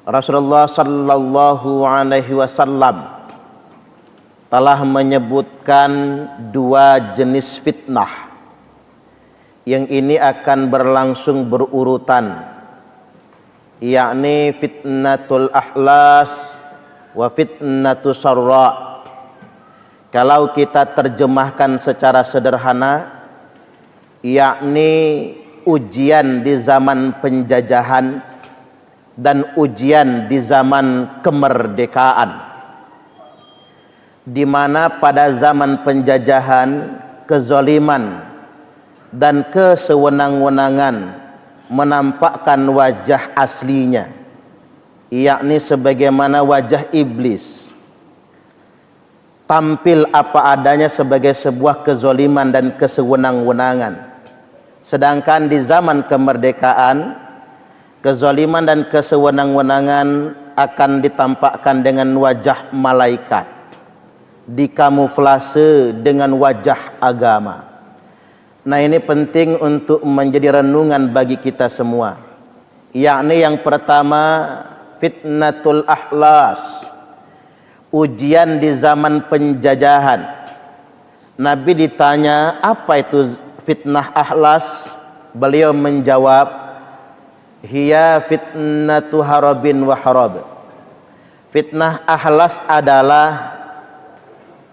Rasulullah sallallahu alaihi wasallam telah menyebutkan dua jenis fitnah yang ini akan berlangsung berurutan, yakni fitnatul ahlas wa fitnatus sarra. Kalau kita terjemahkan secara sederhana, yakni ujian di zaman penjajahan dan ujian di zaman kemerdekaan, di mana pada zaman penjajahan kezaliman dan kesewenang-wenangan menampakkan wajah aslinya, yakni sebagaimana wajah iblis, tampil apa adanya sebagai sebuah kezaliman dan kesewenang-wenangan. Sedangkan di zaman kemerdekaan, kezaliman dan kesewenang-wenangan akan ditampakkan dengan wajah malaikat, dikamuflase dengan wajah agama. Nah, ini penting untuk menjadi renungan bagi kita semua. Yakni yang pertama, fitnatul ahlas, ujian di zaman penjajahan. Nabi ditanya, apa itu fitnah ahlas? Beliau menjawab, hiya fitnatu harabin wa harab. Fitnah ahlas adalah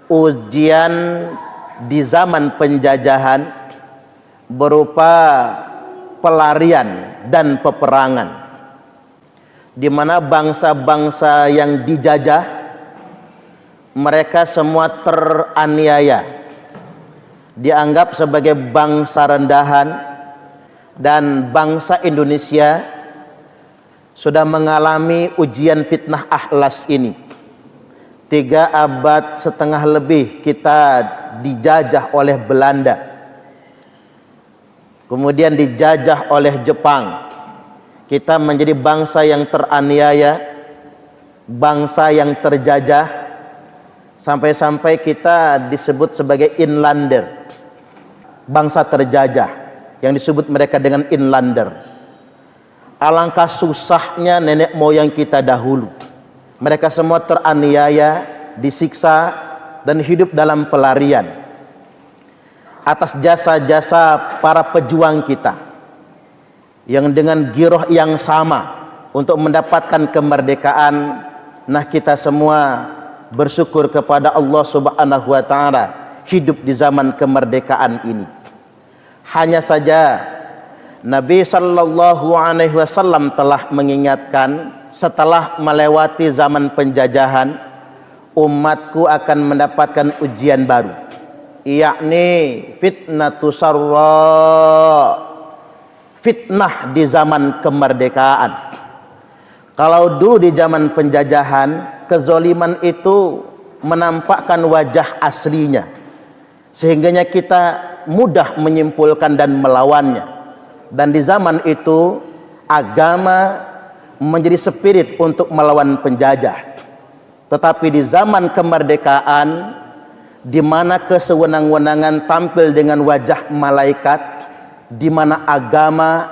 ujian di zaman penjajahan berupa pelarian dan peperangan, di mana bangsa-bangsa yang dijajah mereka semua teraniaya, dianggap sebagai bangsa rendahan. Dan bangsa Indonesia sudah mengalami ujian fitnah ahlas ini. 3 abad setengah lebih kita dijajah oleh Belanda, kemudian dijajah oleh Jepang. Kita menjadi bangsa yang teraniaya, bangsa yang terjajah, sampai-sampai kita disebut sebagai inlander, bangsa terjajah, yang disebut mereka dengan inlander. Alangkah susahnya nenek moyang kita dahulu. Mereka semua teraniaya, disiksa, dan hidup dalam pelarian atas jasa-jasa para pejuang kita yang dengan giroh yang sama untuk mendapatkan kemerdekaan. Nah, kita semua bersyukur kepada Allah Subhanahu wa ta'ala hidup di zaman kemerdekaan ini. Hanya saja Nabi sallallahu alaihi wasallam telah mengingatkan, setelah melewati zaman penjajahan, umatku akan mendapatkan ujian baru, yakni fitnatus sarra, fitnah di zaman kemerdekaan. Kalau dulu di zaman penjajahan, kezaliman itu menampakkan wajah aslinya, sehingganya kita mudah menyimpulkan dan melawannya. Dan di zaman itu agama menjadi spirit untuk melawan penjajah. Tetapi di zaman kemerdekaan, di mana kesewenang-wenangan tampil dengan wajah malaikat, di mana agama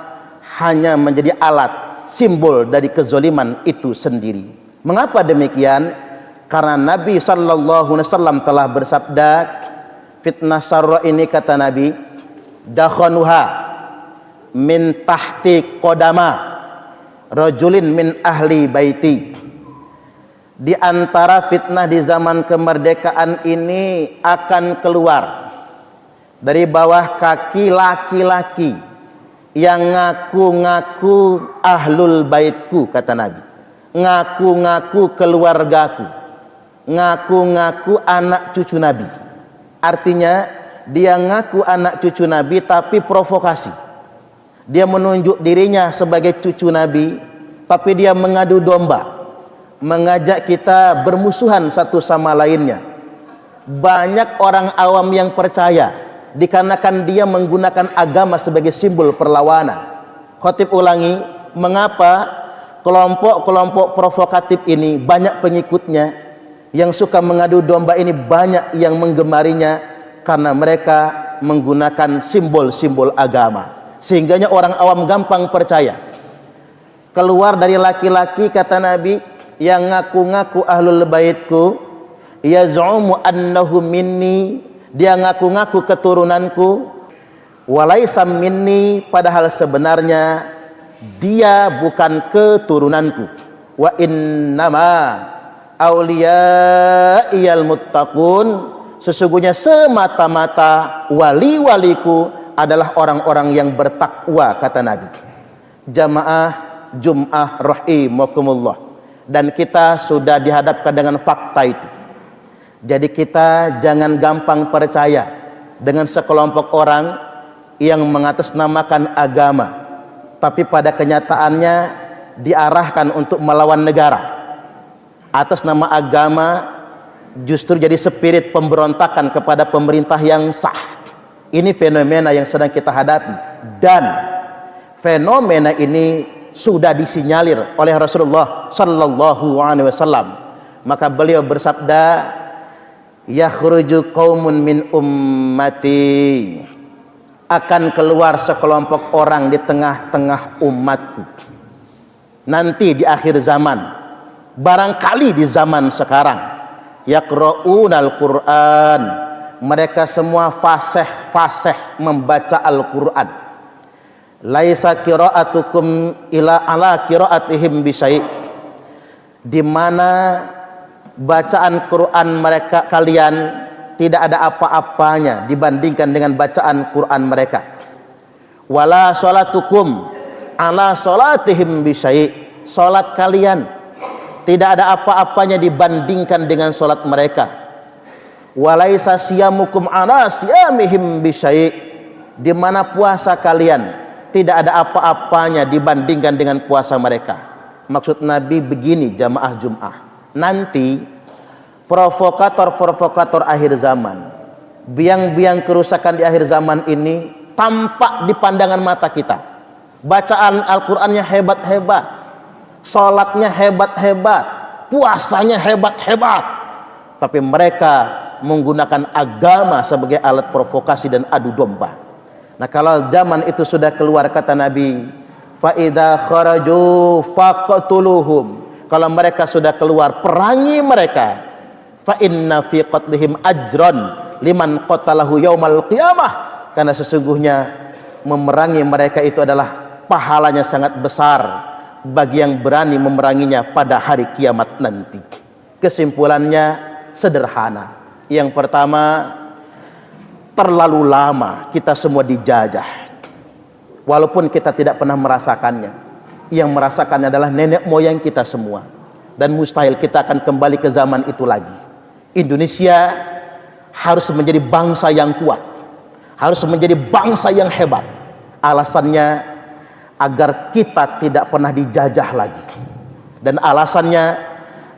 hanya menjadi alat, simbol dari kezaliman itu sendiri. Mengapa demikian? Karena Nabi sallallahu alaihi wasallam telah bersabda, fitnah sarra ini, kata Nabi, dakhanuha min tahti qodama rajulin min ahli baiti. Di antara fitnah di zaman kemerdekaan ini akan keluar dari bawah kaki laki-laki yang ngaku-ngaku ahlul baitku, kata Nabi, ngaku-ngaku keluargaku, ngaku-ngaku anak cucu Nabi. Artinya dia ngaku anak cucu Nabi tapi provokasi. Dia menunjuk dirinya sebagai cucu Nabi, tapi dia mengadu domba, mengajak kita bermusuhan satu sama lainnya. Banyak orang awam yang percaya dikarenakan dia menggunakan agama sebagai simbol perlawanan. Khotib ulangi, mengapa kelompok-kelompok provokatif ini banyak pengikutnya? Yang suka mengadu domba ini banyak yang menggemarinya, karena mereka menggunakan simbol-simbol agama, sehingganya orang awam gampang percaya. keluar dari laki-laki, kata Nabi, yang ngaku-ngaku ahlul baitku, yaz'umu annahu minni, dia ngaku-ngaku keturunanku, walaisa minni, padahal sebenarnya dia bukan keturunanku. Wa innama awliyaiyal muttaqun, sesungguhnya semata-mata wali-waliku adalah orang-orang yang bertakwa, kata Nabi. Jamaah Jum'ah rahimakumullah. Dan kita sudah dihadapkan dengan fakta itu. Jadi kita jangan gampang percaya dengan sekelompok orang yang mengatasnamakan agama, tapi pada kenyataannya diarahkan untuk melawan negara. Atas nama agama justru jadi spirit pemberontakan kepada pemerintah yang sah. Ini fenomena yang sedang kita hadapi, dan fenomena ini sudah disinyalir oleh Rasulullah sallallahu alaihi wasallam. Maka beliau bersabda, yakhruju qaumun min ummati, akan keluar sekelompok orang di tengah-tengah umatku nanti di akhir zaman, barangkali di zaman sekarang. Yaqra'unal Qur'an, mereka semua fasih membaca Al-Qur'an. Laisa qira'atukum ila ala qira'atihim bisyai', di mana bacaan Quran mereka kalian tidak ada apa-apanya dibandingkan dengan bacaan Quran mereka. Wala salatukum ala salatihim bisyai', salat kalian tidak ada apa-apanya dibandingkan dengan salat mereka. Walaisa siyamukum ala siyamihim bisyai', di mana puasa kalian tidak ada apa-apanya dibandingkan dengan puasa mereka. Maksud Nabi begini, jamaah Jum'ah, nanti provokator-provokator akhir zaman, biang-biang kerusakan di akhir zaman ini tampak di pandangan mata kita. Bacaan Al-Qur'annya hebat-hebat, sholatnya hebat-hebat, puasanya hebat-hebat, tapi mereka menggunakan agama sebagai alat provokasi dan adu domba. Nah, kalau zaman itu sudah keluar, kata Nabi, fa idza kharaju faqtuluhum, kalau mereka sudah keluar, perangi mereka. Fa inna fi qatlihim ajran liman qatalahu yaumal qiyamah, karena sesungguhnya memerangi mereka itu adalah pahalanya sangat besar bagi yang berani memeranginya pada hari kiamat nanti. Kesimpulannya sederhana. Yang pertama, terlalu lama kita semua dijajah, walaupun kita tidak pernah merasakannya. Yang merasakannya adalah nenek moyang kita semua, dan mustahil kita akan kembali ke zaman itu lagi. Indonesia harus menjadi bangsa yang kuat, harus menjadi bangsa yang hebat. Alasannya agar kita tidak pernah dijajah lagi, dan alasannya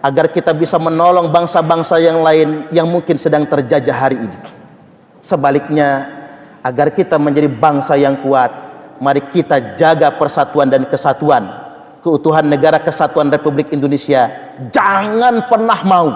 agar kita bisa menolong bangsa-bangsa yang lain yang mungkin sedang terjajah hari ini. Sebaliknya, agar kita menjadi bangsa yang kuat, mari kita jaga persatuan dan kesatuan, keutuhan negara kesatuan Republik Indonesia. Jangan pernah mau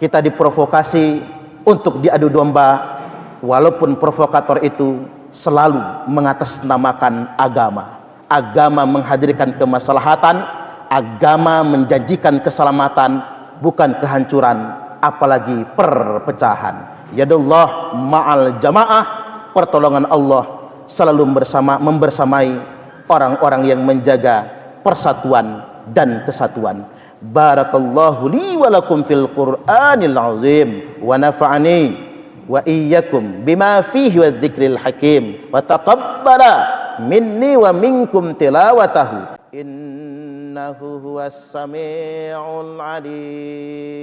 kita diprovokasi untuk diadu domba, walaupun provokator itu selalu mengatasnamakan agama. Agama menghadirkan kemaslahatan, agama menjanjikan keselamatan, bukan kehancuran, apalagi perpecahan. Yadullah ma'al jamaah, pertolongan Allah selalu membersamai orang-orang yang menjaga persatuan dan kesatuan. Barakallahu li wa lakum fil Qur'anil azim, wa nafa'ani wa iyyakum bima fihi wa dzikril hakim, wa taqabbala minni wa minkum tilawatahu, innahu huwas sami'ul alim.